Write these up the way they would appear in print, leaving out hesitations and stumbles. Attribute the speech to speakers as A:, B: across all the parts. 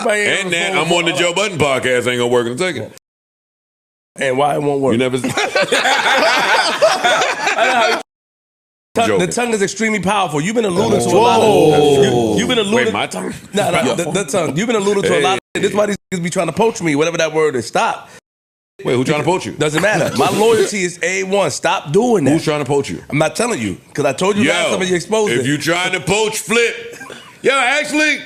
A: And then I'm on the Joe Budden podcast. Ain't gonna work in a second.
B: And why it won't work?
A: You never.
B: The tongue is extremely powerful. You've been alluding to a lot of. You've been alluding.
A: Wait, my tongue?
B: No, the tongue. You've been alluding to a lot of. This is why these niggas be trying to poach me. Whatever that word is. Stop.
A: Wait, who's trying to poach you?
B: Doesn't matter. My loyalty is A1. Stop doing that.
A: Who's trying to poach you?
B: I'm not telling you because I told you last time you exposed it.
A: If you trying to poach Flip, actually,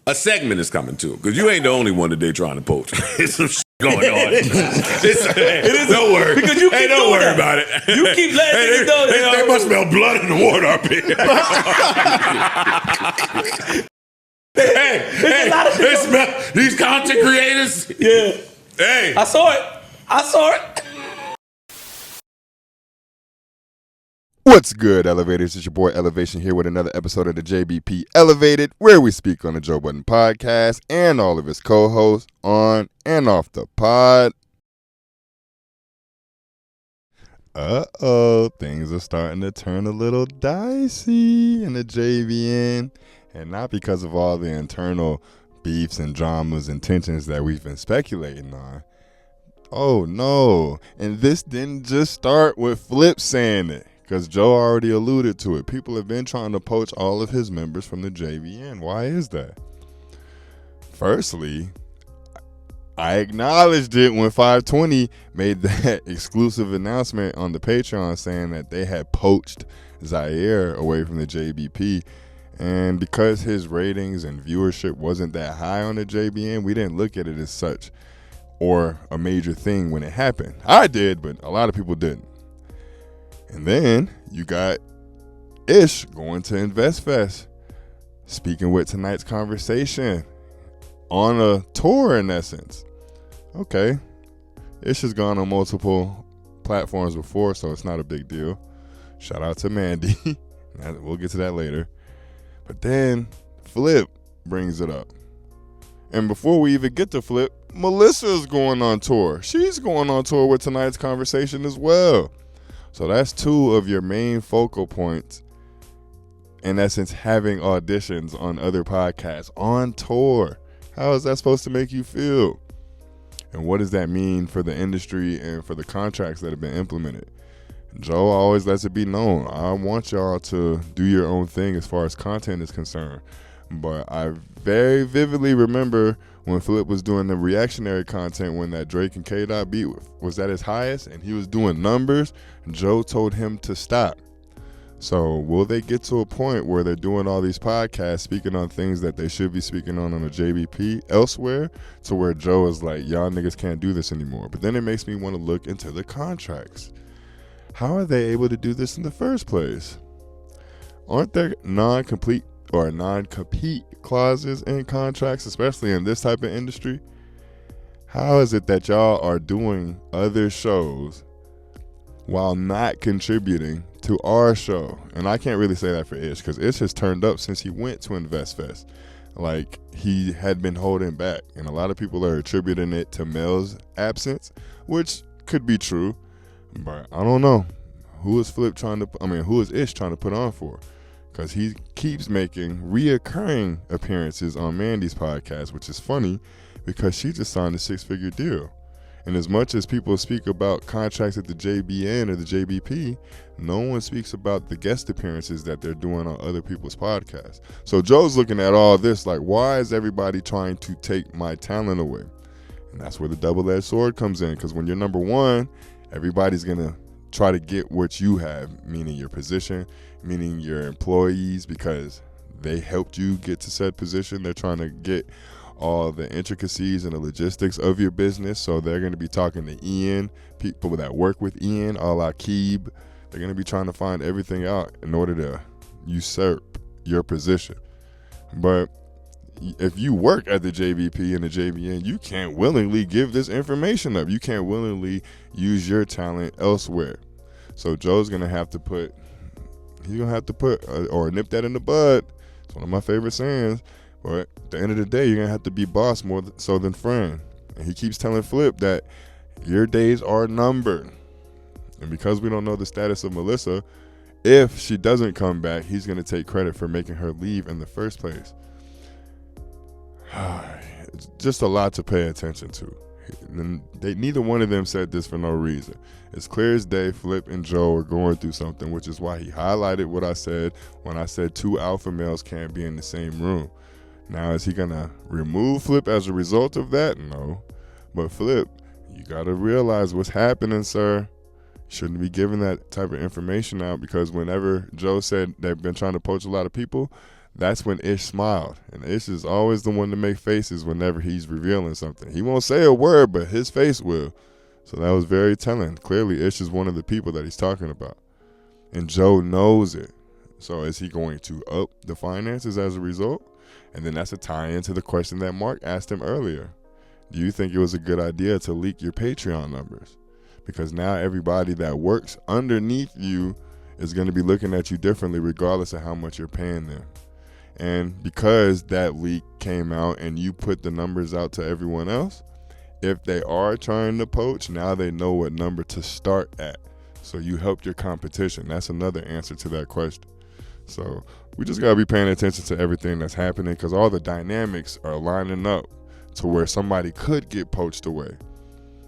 A: a segment is coming too because you ain't the only one that they trying to poach. There's some shit going on. Don't worry.
B: Because you keep
A: don't worry
B: that.
A: about it.
B: You keep letting niggas know.
A: They must smell blood in the water up here. They smell these content creators.
B: Yeah.
A: Hey,
B: I saw it.
C: What's good, Elevators? It's your boy Elevation here with another episode of the JBP Elevated, where we speak on the Joe Budden podcast and all of his co-hosts on and off the pod. Things are starting to turn a little dicey in the JVN, and not because of all the internal beefs and dramas and tensions that we've been speculating on. Oh no, and this didn't just start with Flip saying it. Because Joe already alluded to it. People have been trying to poach all of his members from the JVN. Why is that? Firstly, I acknowledged it when 520 made that exclusive announcement on the Patreon saying that they had poached Zaire away from the JBP. And because his ratings and viewership wasn't that high on the JVN, we didn't look at it as such or a major thing when it happened. I did, but a lot of people didn't. And then you got Ish going to InvestFest, speaking with tonight's conversation on a tour in essence. Okay. Ish has gone on multiple platforms before, so it's not a big deal. Shout out to Mandy. We'll get to that later. But then Flip brings it up. And before we even get to Flip, Melissa's going on tour. She's going on tour with tonight's conversation as well. So that's two of your main focal points, in essence, having auditions on other podcasts on tour. How is that supposed to make you feel? And what does that mean for the industry and for the contracts that have been implemented? Joe always lets it be known. I want y'all to do your own thing as far as content is concerned. But I very vividly remember when Flip was doing the reactionary content when that Drake and K-Dot beat was at his highest and he was doing numbers, Joe told him to stop. So will they get to a point where they're doing all these podcasts speaking on things that they should be speaking on a JBP elsewhere to where Joe is like, y'all niggas can't do this anymore? But then it makes me want to look into the contracts. How are they able to do this in the first place? Aren't there non-compete clauses in contracts, especially in this type of industry? How is it that y'all are doing other shows while not contributing to our show? And I can't really say that for Ish, because Ish has turned up since he went to InvestFest. Like, he had been holding back, and a lot of people are attributing it to Mel's absence, which could be true, but I don't know. Who is Ish trying to put on for? Because he keeps making reoccurring appearances on Mandy's podcast, which is funny because she just signed a 6-figure deal. And as much as people speak about contracts at the JBN or the JBP, no one speaks about the guest appearances that they're doing on other people's podcasts. So Joe's looking at all this like, why is everybody trying to take my talent away? And that's where the double-edged sword comes in, because when you're number one, everybody's going to try to get what you have, meaning your position, meaning your employees, because they helped you get to said position. They're trying to get all the intricacies and the logistics of your business. So they're going to be talking to Ian, people that work with Ian, a la Keeb. They're going to be trying to find everything out in order to usurp your position. But if you work at the JVP and the JVN, you can't willingly give this information up. You can't willingly use your talent elsewhere. So Joe's going to have to put or nip that in the bud. It's one of my favorite sayings. But at the end of the day, you're going to have to be boss more so than friend. And he keeps telling Flip that your days are numbered. And because we don't know the status of Melissa, if she doesn't come back, he's going to take credit for making her leave in the first place. just a lot to pay attention to. Neither one of them said this for no reason. It's clear as day Flip and Joe are going through something, which is why he highlighted what I said when I said 2 alpha males can't be in the same room. Now, is he going to remove Flip as a result of that? No. But Flip, you got to realize what's happening, sir. Shouldn't be giving that type of information out, because whenever Joe said they've been trying to poach a lot of people, that's when Ish smiled. And Ish is always the one to make faces whenever he's revealing something. He won't say a word, but his face will. So that was very telling. Clearly, Ish is one of the people that he's talking about. And Joe knows it. So is he going to up the finances as a result? And then that's a tie-in to the question that Mark asked him earlier. Do you think it was a good idea to leak your Patreon numbers? Because now everybody that works underneath you is going to be looking at you differently regardless of how much you're paying them. And because that leak came out and you put the numbers out to everyone else, if they are trying to poach, now they know what number to start at. So you helped your competition. That's another answer to that question. So we just got to be paying attention to everything that's happening, because all the dynamics are lining up to where somebody could get poached away.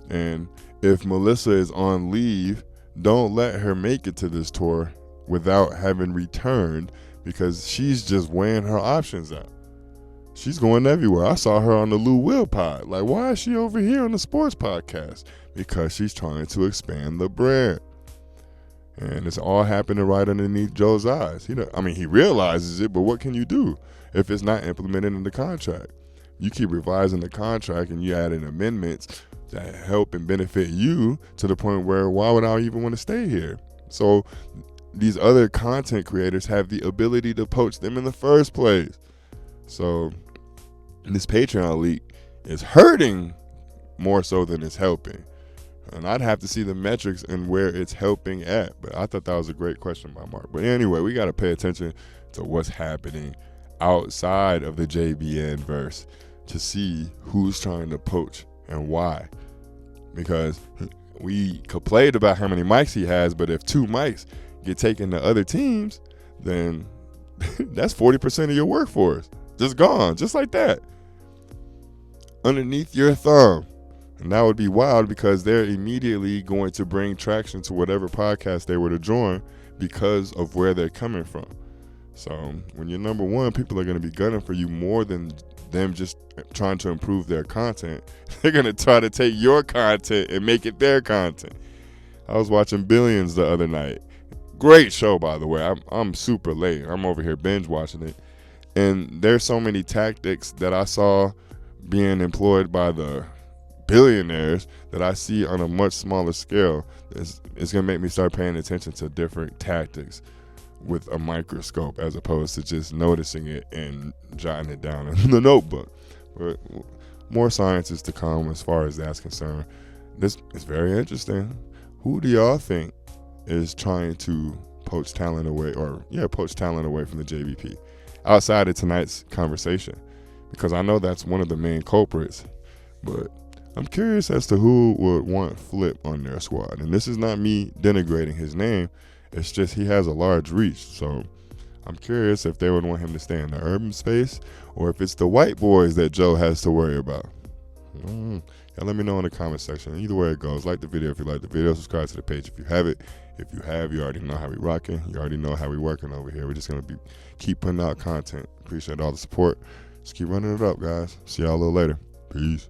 C: And if Melissa is on leave, don't let her make it to this tour without having returned, because she's just weighing her options out. She's going everywhere. I saw her on the Lou Will pod. Like, why is she over here on the sports podcast? Because she's trying to expand the brand. And it's all happening right underneath Joe's eyes. He realizes it, but what can you do if it's not implemented in the contract? You keep revising the contract and you add in amendments that help and benefit you to the point where, why would I even want to stay here? So these other content creators have the ability to poach them in the first place. So this Patreon leak is hurting more so than it's helping. And I'd have to see the metrics and where it's helping at. But I thought that was a great question by Mark. But anyway, we got to pay attention to what's happening outside of the JBN verse to see who's trying to poach and why. Because we complained about how many mics he has, but if 2 mics get taken to other teams, then that's 40% of your workforce. Just gone, just like that. Underneath your thumb. And that would be wild, because they're immediately going to bring traction to whatever podcast they were to join because of where they're coming from. So when you're number one, people are going to be gunning for you more than them just trying to improve their content. They're going to try to take your content and make it their content. I was watching Billions the other night. Great show, by the way. I'm super late. I'm over here binge watching it. And there's so many tactics that I saw being employed by the billionaires that I see on a much smaller scale. It's going to make me start paying attention to different tactics with a microscope, as opposed to just noticing it and jotting it down in the notebook. But more science is to come as far as that's concerned. This is very interesting. Who do y'all think is trying to poach talent away from the JVP outside of tonight's conversation? Because I know that's one of the main culprits, but I'm curious as to who would want Flip on their squad. And this is not me denigrating his name. It's just he has a large reach. So I'm curious if they would want him to stay in the urban space, or if it's the white boys that Joe has to worry about. Yeah, let me know in the comment section. Either way it goes, like the video if you like the video, subscribe to the page if you have it. If you have, you already know how we rocking. You already know how we working over here. We're just going to keep putting out content. Appreciate all the support. Just keep running it up, guys. See y'all a little later. Peace.